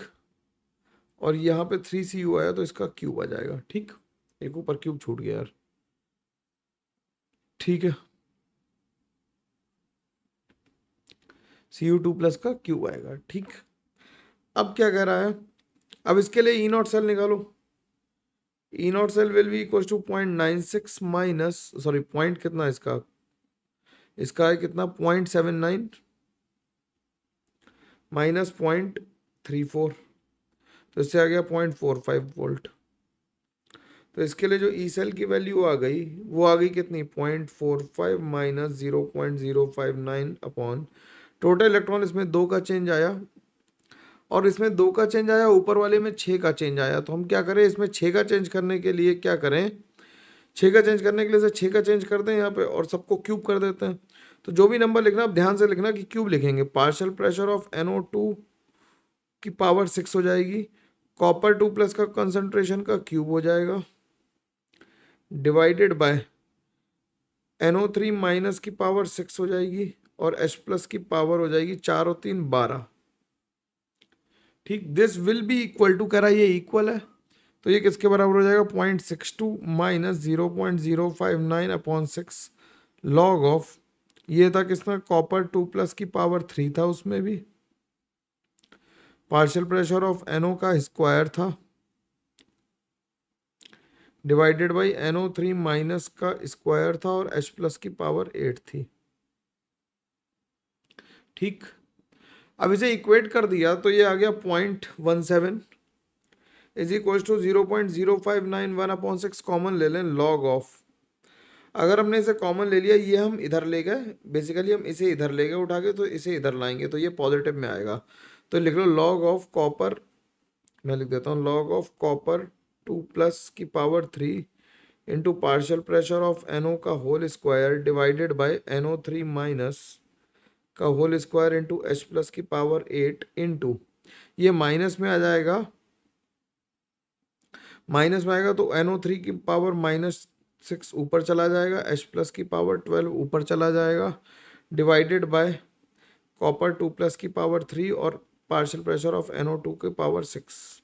और यहाँ पे 3Cu आया तो इसका क्यूब आ जाएगा। ठीक, एक ऊपर क्यूब छूट गया यार। ठीक है, Cu2 प्लस का क्यूब आएगा। ठीक, अब क्या कह रहा है, अब इसके लिए ई नॉट सेल निकालो। E naught cell will be equal to 0.96 minus, sorry point कितना इसका है कितना 0.79 माइनस 0.34, तो इससे आ गया 0.45 वोल्ट। तो इसके लिए जो ई सेल की वैल्यू आ गई वो आ गई कितनी 0.45 माइनस 0.059 अपॉन टोटल इलेक्ट्रॉन। इसमें 2 का चेंज आया और इसमें 2 का चेंज आया, ऊपर वाले में 6 का चेंज आया। तो हम क्या करें, इसमें 6 का चेंज करने के लिए क्या करें, 6 का चेंज करने के लिए 6 का चेंज कर दें यहाँ पे और सबको क्यूब कर देते हैं। तो जो भी नंबर लिखना आप ध्यान से लिखना कि क्यूब लिखेंगे। पार्शियल प्रेशर ऑफ NO2 की पावर 6 हो जाएगी, कॉपर 2 प्लस का कंसंट्रेशन का क्यूब हो जाएगा, डिवाइडेड बाय NO3 माइनस की पावर 6 हो जाएगी और H प्लस की पावर हो जाएगी 4 और 3 12। ठीक, this will be equal to, कह रहा है ये इक्वल है, तो ये किसके बराबर हो जाएगा 0.62 माइनस 0.059 अपॉन 6 लॉग ऑफ, ये था किसमें कॉपर 2 प्लस की पावर 3 था, उसमें भी पार्शियल प्रेशर ऑफ NO का स्क्वायर था, डिवाइडेड बाई NO3 माइनस का स्क्वायर था और H प्लस की पावर 8 थी। ठीक, अब इसे इक्वेट कर दिया तो ये आ गया 0.17 is equal to 0.0591 upon 6, common ले लें लॉग ऑफ। अगर हमने इसे कॉमन ले लिया, ये हम इधर ले गए, बेसिकली हम इसे इधर ले गए उठा के, तो इसे इधर लाएंगे तो ये पॉजिटिव में आएगा। तो लिख लो लॉग ऑफ कॉपर, मैं लिख देता हूँ लॉग ऑफ कॉपर 2 प्लस की power 3 into partial pressure of NO का whole square divided by NO3 minus का whole square into H plus की पावर 8 इंटू, ये माइनस में आ जाएगा, माइनस में आएगा तो NO3 की पावर -6 ऊपर चला जाएगा, H प्लस की पावर 12 ऊपर चला जाएगा, डिवाइडेड बाय कॉपर 2 प्लस की पावर 3 और पार्शियल प्रेशर ऑफ NO2 की पावर 6।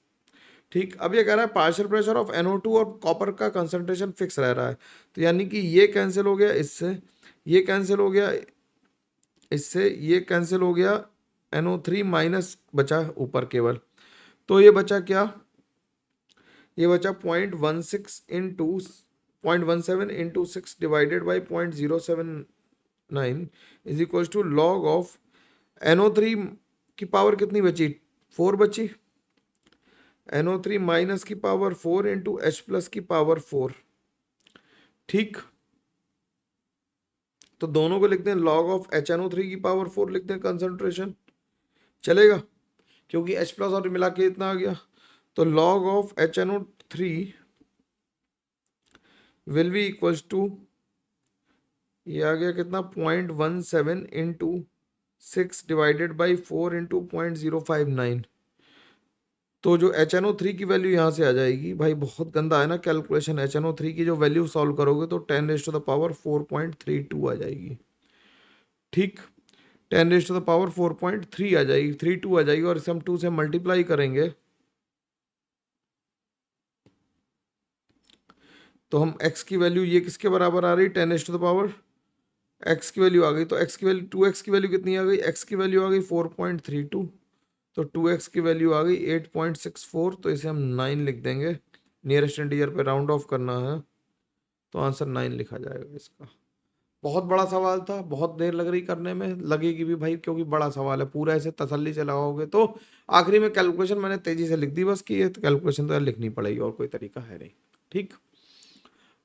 ठीक, अब ये कह रहा है पार्शियल प्रेशर ऑफ NO2 और कॉपर का कंसंट्रेशन फिक्स रह रहा है, तो यानी कि ये कैंसिल हो गया इससे, ये कैंसिल हो गया इससे, ये कैंसिल हो गया, NO3 माइनस बचा ऊपर केवल, तो ये बचा क्या, ये बचा 0.16 into 0.17 into 6 divided by 0.079 is equal to log of NO3 की पावर कितनी बची 4 बची, NO3 माइनस की पावर 4 इंटू H प्लस की पावर 4। ठीक, तो दोनों को लिखते हैं लॉग ऑफ HNO3 की पावर 4 लिखते हैं कंसंट्रेशन, चलेगा क्योंकि H प्लस और मिला के इतना आ गया। तो log of HNO3 will be equal to, ये आ गया कितना 0.17 इंटू 6 डिवाइडेड बाई 4 इंटू 0.059। तो जो HNO3 की वैल्यू यहाँ से आ जाएगी, भाई बहुत गंदा है ना कैलकुलेशन, HNO3 की जो वैल्यू सॉल्व करोगे तो 10 रेज़ टू द पावर 4.32 आ जाएगी। ठीक, 10 रेज़ टू द पावर 4.3 आ जाएगी, 32 आ जाएगी, और इसे हम 2 से मल्टीप्लाई करेंगे तो हम x की वैल्यू, ये किसके बराबर आ रही 10 raise to the power, x की वैल्यू आ गई, तो x की वैल्यू 2x की वैल्यू कितनी आ गई, x की वैल्यू आ गई 4.32, तो 2x की वैल्यू आ गई 8.64, तो इसे हम 9 लिख देंगे, नियरेस्ट इंटीजर पे राउंड ऑफ करना है तो आंसर 9 लिखा जाएगा इसका। बहुत बड़ा सवाल था, बहुत देर लग रही करने में, लगेगी भी भाई क्योंकि बड़ा सवाल है, पूरा ऐसे तसल्ली से लगाओगे तो आखिरी में कैलकुलेशन मैंने तेजी से लिख दी बस कि ये कैलकुलेशन तो यार लिखनी पड़ेगी, और कोई तरीका है नहीं। ठीक,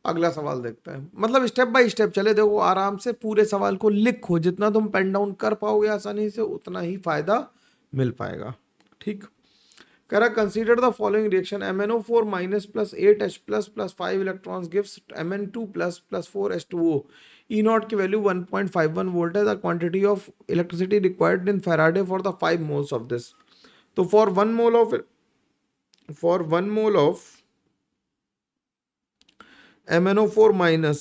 अगला सवाल देखते हैं, मतलब स्टेप बाय स्टेप चले, देखो आराम से पूरे सवाल को लिखो, जितना तुम पेन डाउन कर पाओगे आसानी से उतना ही फायदा मिल पाएगा। ठीक, कह रहा consider the following reaction, MnO4 minus plus 8H plus plus 5 electrons gives Mn2 plus plus 4H2O, E naught की वैल्यू 1.51 वोल्ट है, the quantity of electricity required in Faraday for the 5 moles of this. तो for 1 mole of MnO4 minus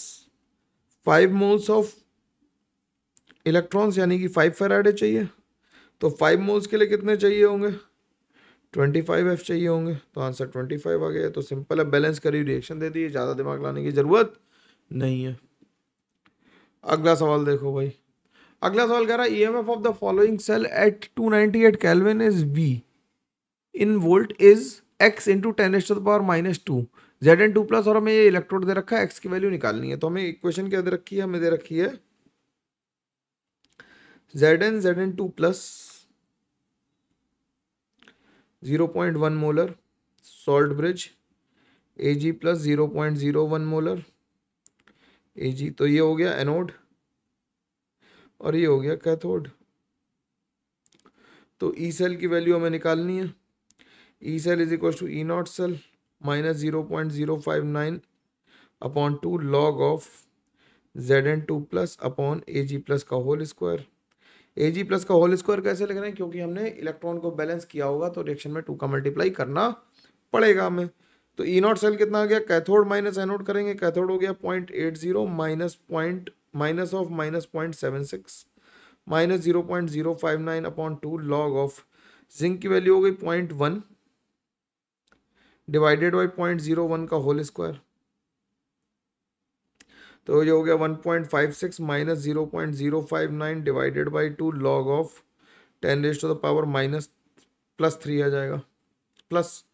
5 moles of electrons यानी कि 5 Faraday चाहिए। तो 5 moles के लिए कितने चाहिए होंगे? 25F चाहिए होंगे। तो आंसर 25 आ गया। तो सिंपल है, बैलेंस करी रिएक्शन दे दी, ज़्यादा दिमाग लाने की ज़रूरत नहीं है। अगला सवाल देखो भाई। अगला सवाल कह रहा है EMF of the following cell at 298 kelvin is V in volt is x into 10⁻⁻²। Zn2 plus और हमें ये इलेक्ट्रोड दे रखा है, x की वैल्यू निकालनी है। तो हमें इक्वेशन क्या दे रखी है? हमें दे रखी है Zn2 plus 0.1 molar salt bridge, Ag plus 0.01 molar Ag। तो ये हो गया एनोड और ये हो गया कैथोड। तो ई सेल की वैल्यू हमें निकालनी है। E cell is equal to E naught cell minus 0.059 upon 2 log of Zn2 plus upon Ag plus का होल स्क्वायर। Ag प्लस का होल स्क्वायर कैसे लिख रहे हैं? क्योंकि हमने इलेक्ट्रॉन को बैलेंस किया होगा तो रिएक्शन में 2 का मल्टीप्लाई करना पड़ेगा हमें। तो ई नॉट सेल कितना आ गया? कैथोड माइनस एनोड करेंगे, कैथोड हो गया 0.80 minus of -0.76 minus 0.059 upon 2 log of zinc की वैल्यू हो गई 0.1 डिवाइडेड बाई 0.01 का होल स्क्वायर। तो ये हो गया 1.56 minus 0.059 divided by 2 log of 10⁻⁻³ minus +3 आ जाएगा। प्लस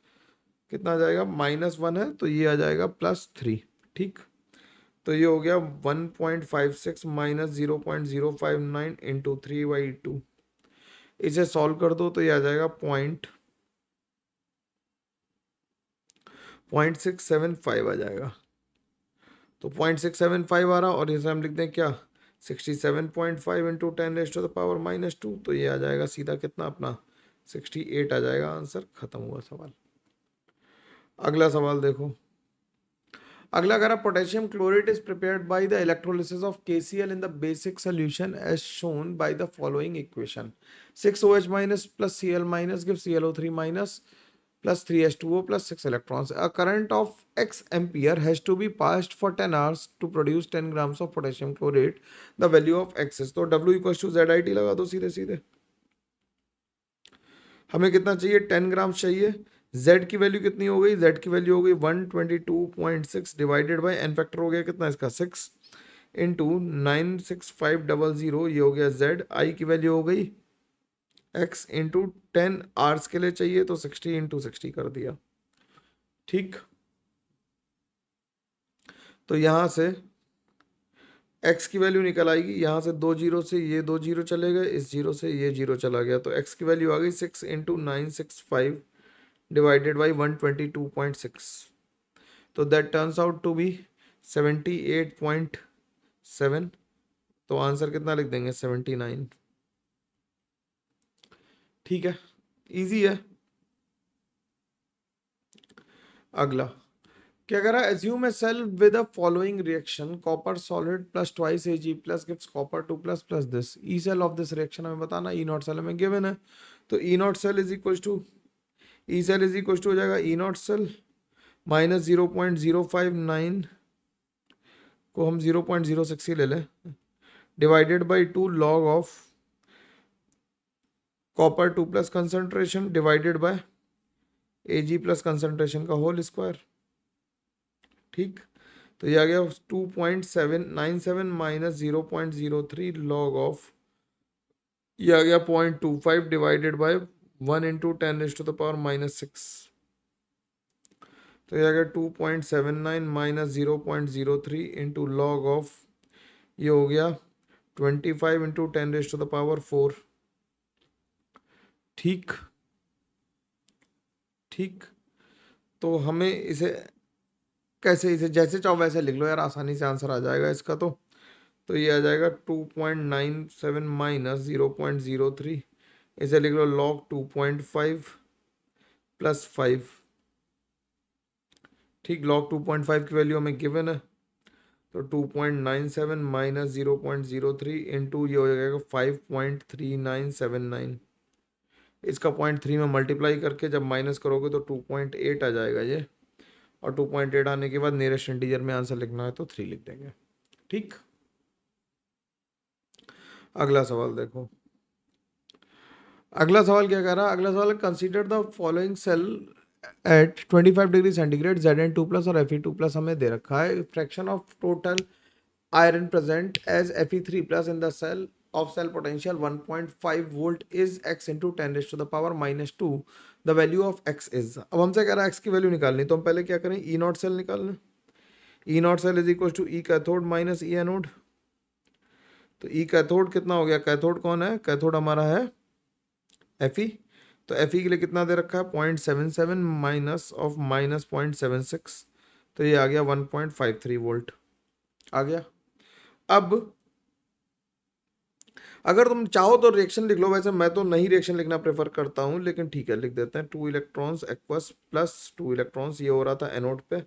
कितना आ जाएगा? -1 है तो ये आ जाएगा +3। ठीक, तो ये हो गया 1.56 माइनस 0.059 इंटू 3/2। इसे सॉल्व कर दो तो ये आ जाएगा 0.675 आ जाएगा। तो 0.675 आ रहा और इसे हम लिख दें क्या? 67.5 इंटू 10⁻⁻²। तो ये आ जाएगा सीधा कितना अपना 68 आ जाएगा। आंसर खत्म हुआ सवाल। अगला सवाल देखो। अगला कह रहा potassium chlorate is prepared by the electrolysis of KCl in the basic solution as shown by the following equation. 6OH minus plus Cl minus gives ClO3 minus plus 3H2O plus 6 electrons. A current of X ampere has to be passed for 10 hours to produce 10 grams of potassium chlorate. The value of X is, तो W equals to ZIT लगा दो सीधे सीधे। हमें कितना चाहिए? 10 ग्राम चाहिए। Z की वैल्यू कितनी हो गई? Z की वैल्यू हो गई 122.6 डिवाइडेड बाई एन फैक्टर हो गया कितना इसका? 6 इंटू 96500। ये हो गया Z। I की वैल्यू हो गई x इंटू 10 आवर्स के लिए चाहिए तो 60 इंटू 60 कर दिया। ठीक, तो यहां से x की वैल्यू निकल आएगी। यहां से 2 जीरो से ये 2 जीरो चले गए, इस जीरो से ये जीरो चला गया तो x की वैल्यू आ गई 6 इंटू 965 डिवाइडेड बाई 122.6। तो that turns out to be 78.7। तो आंसर कितना लिख देंगे? 79। ठीक है, इजी है। अगला क्या कह रहा है? assume a cell with the following reaction copper solid plus twice Ag plus gives copper 2 plus this E cell of this reaction हमें बताना। E नॉट सेल हमें गिवन है तो E naught cell is equal to हो जाएगा E naught cell minus 0.059 को हम 0.06 ही ले लें divided by 2 log of copper 2 plus concentration divided by Ag plus concentration का होल स्क्वायर। ठीक, तो ये आ गया 2.797 माइनस 0.03 लॉग ऑफ ये आ गया 0.25 डिवाइडेड बाय 1 इंटू 10⁻⁻6। तो ये आ गया 2.79 माइनस 0.03 इंटू लॉग ऑफ ये हो गया 25 इंटू 10⁻⁴। ठीक, ठीक, तो हमें इसे कैसे, इसे जैसे चाहो वैसे लिख लो यार, आसानी से आंसर आ जाएगा इसका। तो ये आ जाएगा 2.97 माइनस 0.03। इसे लिख लो लॉग 2.5 प्लस 5। ठीक, लॉग 2.5 की वैल्यू हमें गिवन है तो 2.97 माइनस 0.03 इंटू ये हो जाएगा 5.3979। इसका 0.3 में मल्टीप्लाई करके जब माइनस करोगे तो 2.8 आ जाएगा ये। और 2.8 आने के बाद नियरेस्ट इंटीजर में आंसर लिखना है तो 3 लिख देंगे। ठीक, अगला सवाल देखो। अगला सवाल क्या कह रहा है? अगला सवाल, consider the following cell at 25 degree centigrade Zn2 plus और Fe2 प्लस हमें दे रखा है। Fraction of total iron present as Fe3 plus in the cell of cell potential 1.5 volt is x into 10 raised to the power minus 2, the value of x is। अब हमसे कह रहा है x की वैल्यू निकालनी, तो हम पहले क्या करें, ई नॉट सेल निकाल लें। E naught cell is equal to E cathode minus E anode. तो ई कैथोड कितना हो गया, कैथोड कौन है, कैथोड हमारा है Fe। तो Fe के लिए कितना दे रखा है, 0.77 माइनस ऑफ माइनस 0.76, तो ये आ गया 1.53 वोल्ट आ गया। अब अगर तुम चाहो तो रिएक्शन लिख लो, वैसे मैं तो नहीं रिएक्शन लिखना प्रेफर करता हूँ, लेकिन ठीक है लिख देते हैं। 2 इलेक्ट्रॉन्स एक्वस प्लस 2 इलेक्ट्रॉन्स, ये हो रहा था एनोड पे,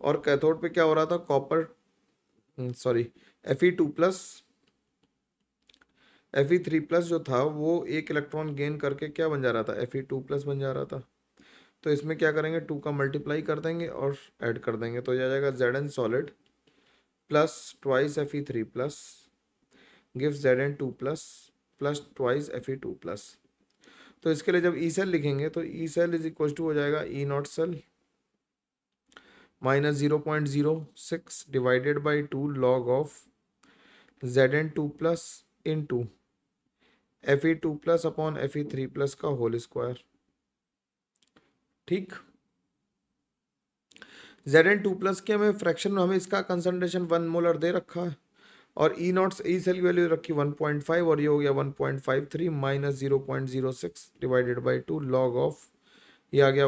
और कैथोड पे क्या हो रहा था, copper sorry Fe2 plus Fe3 plus जो था वो एक इलेक्ट्रॉन गेन करके क्या बन जा रहा था, Fe2 प्लस बन जा रहा था। तो इसमें क्या करेंगे, 2 का मल्टीप्लाई कर देंगे और ऐड कर देंगे, तो ये आ जाएगा Zn solid plus twice Fe3 plus gives Zn2 plus plus twice Fe2 plus. तो इसके लिए जब ई सेल लिखेंगे तो E cell is equal to हो जाएगा E naught cell minus 0.06 divided by 2 log of Zn2 plus into Fe2 plus upon Fe3 plus का whole square. ठीक, Zn2 प्लस के हमें फ्रैक्शन, हमें इसका कंसंट्रेशन 1 मोलर दे रखा है, और ई नॉट ई सेल की वैल्यू रखी 1.5, और ये हो गया 1.53 minus 0.06 divided by 2 log of, ये आ गया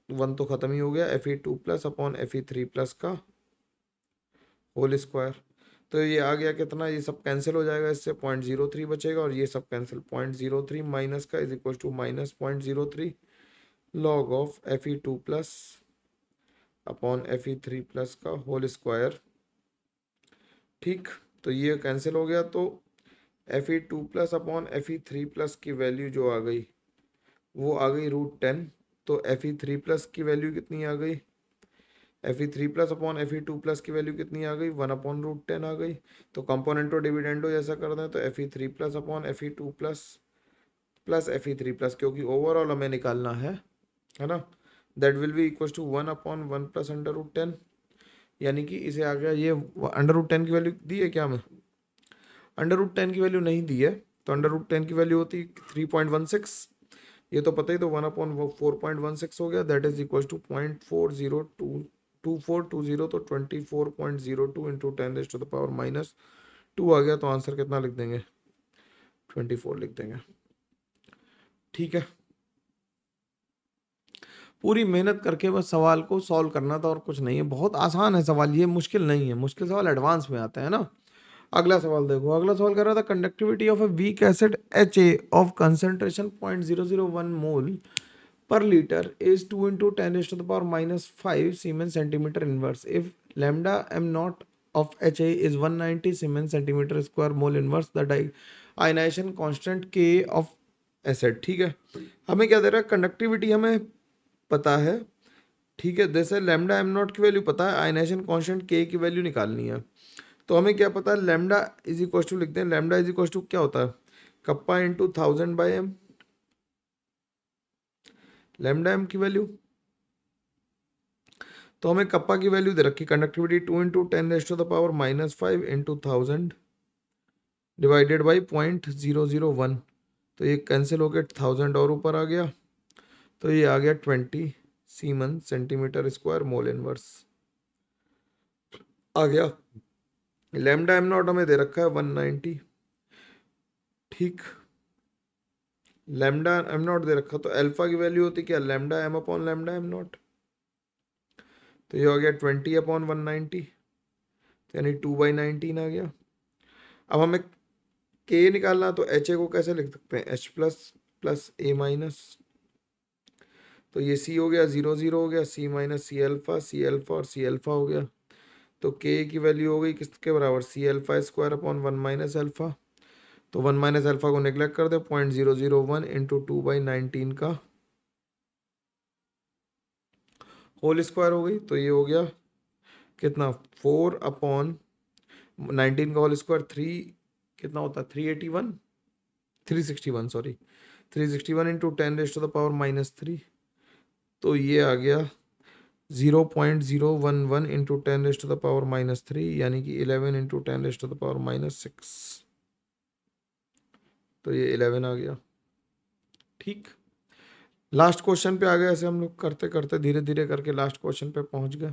1 तो खत्म ही हो गया, Fe2 plus upon Fe3 plus का होल स्क्वायर। तो ये आ गया कितना, ये सब कैंसिल हो जाएगा, इससे 0.03 बचेगा, और ये सब कैंसिल, 0.03 माइनस का is equal to minus 0.03 log of Fe2 plus upon Fe3 plus का होल स्क्वायर। ठीक, तो ये कैंसिल हो गया, तो Fe2 plus upon Fe3 plus की वैल्यू जो आ गई वो आ गई √10। तो Fe3 प्लस की वैल्यू कितनी आ गई, Fe3 plus upon Fe2 plus की वैल्यू कितनी आ गई, 1/√10 आ गई। तो कंपोनेंटो डिविडेंडो जैसा कर दें, तो Fe3 plus upon Fe2 plus plus Fe3 plus, क्योंकि ओवरऑल हमें निकालना है ना, that will be equal to 1/1 plus √10, यानी कि इसे आ गया ये √10 की वैल्यू दी है क्या, हमें √10 की वैल्यू नहीं दी है, तो √10 की वैल्यू होती 3.16, ये तो पता ही, तो 1/4.16 हो गया, दैट इज इक्वल टू 0.4022420, तो 24.02 इंटू 10⁻⁻², आ गया। तो आंसर कितना लिख देंगे, 24 लिख देंगे। ठीक है, पूरी मेहनत करके बस सवाल को सॉल्व करना था और कुछ नहीं है, बहुत आसान है सवाल, ये मुश्किल नहीं है, मुश्किल सवाल एडवांस में आते हैं ना। अगला सवाल देखो, अगला सवाल कर रहा था, conductivity of a weak acid Ha of concentration 0.001 mole per liter is 2 into 10 raised to the power minus 5 Siemens centimeter inverse if lambda m naught of Ha is 190 Siemens centimeter square mole inverse the ionization constant K of acid। ठीक है, हमें क्या दे रहा है, conductivity हमें पता है, ठीक है, जैसे लैम्डा एम नॉट की वैल्यू पता है, आयनाइजेशन कांस्टेंट के की वैल्यू निकालनी है। तो हमें क्या पता है, लैम्डा इज इक्वल टू लिखते हैं, लैम्डा इज इक्वल टू क्या होता है, kappa into 1000/m, lambda M की वैल्यू। तो हमें कप्पा की वैल्यू दे रखी, conductivity 2 into 10⁻⁻5 into 1000 divided by 0.001, तो ये कैंसिल हो गया, 1000 और ऊपर आ गया, तो ये आ गया 20 siemens centimetre square mole inverse आ गया। लैम्डा एम नॉट हमें दे रखा है 190, ठीक, लैम्डा एम नॉट दे रखा, तो अल्फा की वैल्यू होती क्या, lambda M upon lambda M naught, तो ये हो गया 20/190, यानी 2/19 आ गया। अब हमें के निकालना, तो एच ए को कैसे लिख सकते हैं, H प्लस प्लस ए माइनस, तो ये सी हो गया 0 हो गया, सी माइनस सी अल्फा और सी अल्फा हो गया, तो के की वैल्यू हो गई किसके बराबर, C alpha square upon 1 minus alpha, तो 1 माइनस अल्फा को नेग्लेक्ट कर दे, 0.001 इंटू 2/19 का होल स्क्वायर हो गई, तो ये हो गया कितना 4/19 का होल स्क्वायर 3 कितना होता है 381 361 सॉरी 361 इंटू 10⁻³ तो ये आ गया 0.011 इंटू 10⁻³ यानी कि 11 इंटू 10⁻⁻6 तो ये 11 आ गया। ठीक, लास्ट क्वेश्चन पे आ गए। ऐसे हम लोग करते करते धीरे धीरे करके लास्ट क्वेश्चन पे पहुंच गए।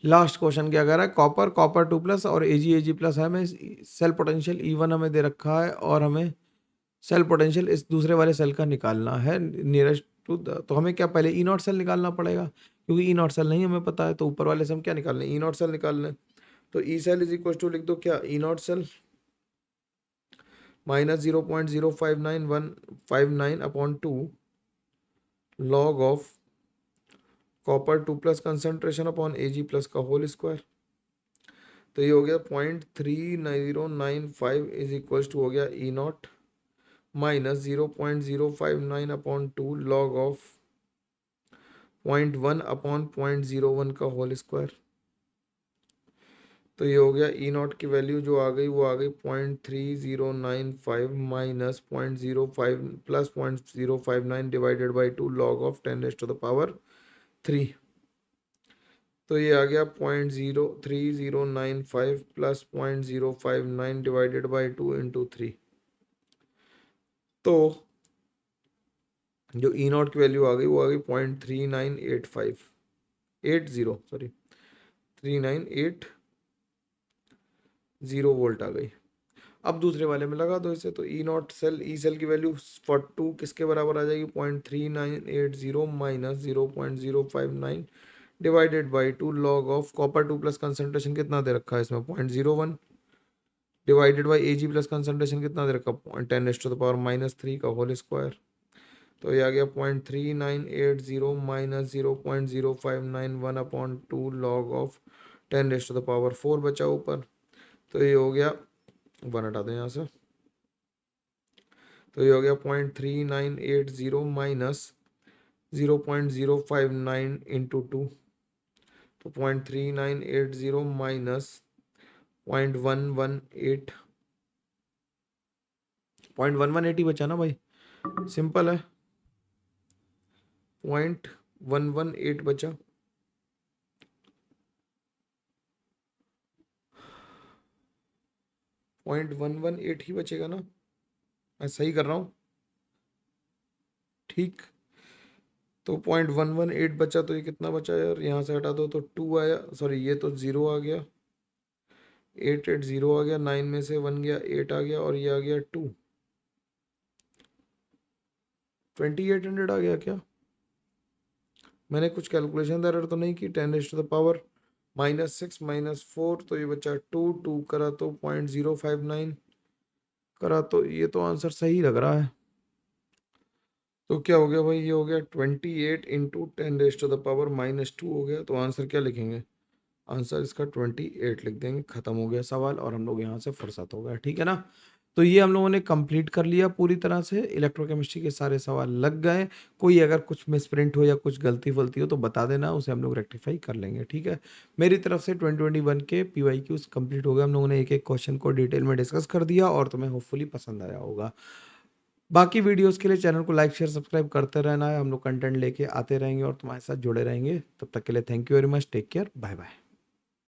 लास्ट क्वेश्चन क्या कह रहा है, कॉपर कॉपर 2+ और Ag है, हमें सेल पोटेंशियल E1 हमें दे रखा है और हमें सेल पोटेंशियल इस दूसरे वाले सेल का निकालना है नियरेस्ट टू तो हमें क्या पहले ई नॉट सेल निकालना पड़ेगा, क्योंकि ई नॉट सेल नहीं हमें पता है, तो ऊपर वाले से हम क्या निकालने ई नॉट सेल निकालने। तो E cell is equal to लिख दो क्या E naught cell minus 0.059159/2 log of copper 2+ concentration upon Ag+ का होल स्क्वायर। तो ये हो गया 0.3095 इज इक्वल टू हो गया ई नॉट माइनस 0.059/2 लॉग ऑफ 0.1/0.01 का होल स्क्वायर। तो ये हो गया ई नॉट की वैल्यू जो आ गई वो आ गई 0.3095 minus 0.05 plus 0.059 divided by 2 log of 10⁻³ तो ये आ गया 0.03095 प्लस 0.059 डिवाइडेड बाई 2 इंटू 3। तो जो ई नॉट की वैल्यू आ गई वो आ गई 0.3980 वोल्ट आ गई। अब दूसरे वाले में लगा दो इसे, तो ई नॉट सेल ई सेल की वैल्यू 42 किसके बराबर आ जाएगी 0.3980 minus 0.059 divided by 2 log of copper 2+ concentration कितना दे रखा है इसमें 0.01 डिवाइडेड बाई Ag+ कंसंट्रेशन कितना दे रखा 10⁻³ का होल स्क्वायर। तो ये आ गया 0.3980 माइनस 0.0591/2 लॉग ऑफ 10⁻⁴ बचा ऊपर। तो ये हो गया 1 हटा दें यहाँ से, तो ये हो गया 0.3980 माइनस 0.059 इंटू 2 तो 0.3980 माइनस 0.118 ही बचा ना भाई, सिंपल है 0.118 बचा। 0.118 ही बचेगा ना, मैं सही कर रहा हूँ ठीक। तो 0.118 बचा, तो ये कितना बचा यार, यहाँ से हटा दो तो 2 आया, सॉरी ये तो 0 आ गया, 880 आ गया, 9 में से 1 गया 8 आ गया और ये आ गया 2 2800 आ गया क्या, मैंने कुछ कैलकुलेशन एरर तो नहीं की। 10⁻⁻6 माइनस 4 तो ये बचा 2 करा तो 0.059 करा, तो ये तो आंसर सही लग रहा है। तो क्या हो गया भाई, ये हो गया 28 इंटू 10⁻⁻2 हो गया। तो आंसर क्या लिखेंगे, आंसर इसका 28 लिख देंगे, खत्म हो गया सवाल और हम लोग यहाँ से फुर्सत हो गया। ठीक है ना, तो ये हम लोगों ने कंप्लीट कर लिया पूरी तरह से, इलेक्ट्रोकेमिस्ट्री के सारे सवाल लग गए। कोई अगर कुछ मिसप्रिंट हो या कुछ गलती फलती हो तो बता देना, उसे हम लोग रेक्टिफाई कर लेंगे। ठीक है, मेरी तरफ से 2021 के PYQs कंप्लीट हो गए। हम लोगों ने एक एक क्वेश्चन को डिटेल में डिस्कस कर दिया और तुम्हें होपफुली पसंद आया होगा। बाकी वीडियोस के लिए चैनल को लाइक शेयर सब्सक्राइब करते रहना है, हम लोग कंटेंट लेके आते रहेंगे और तुम्हारे साथ जुड़े रहेंगे। तब तक के लिए thank you very much, take care, bye bye.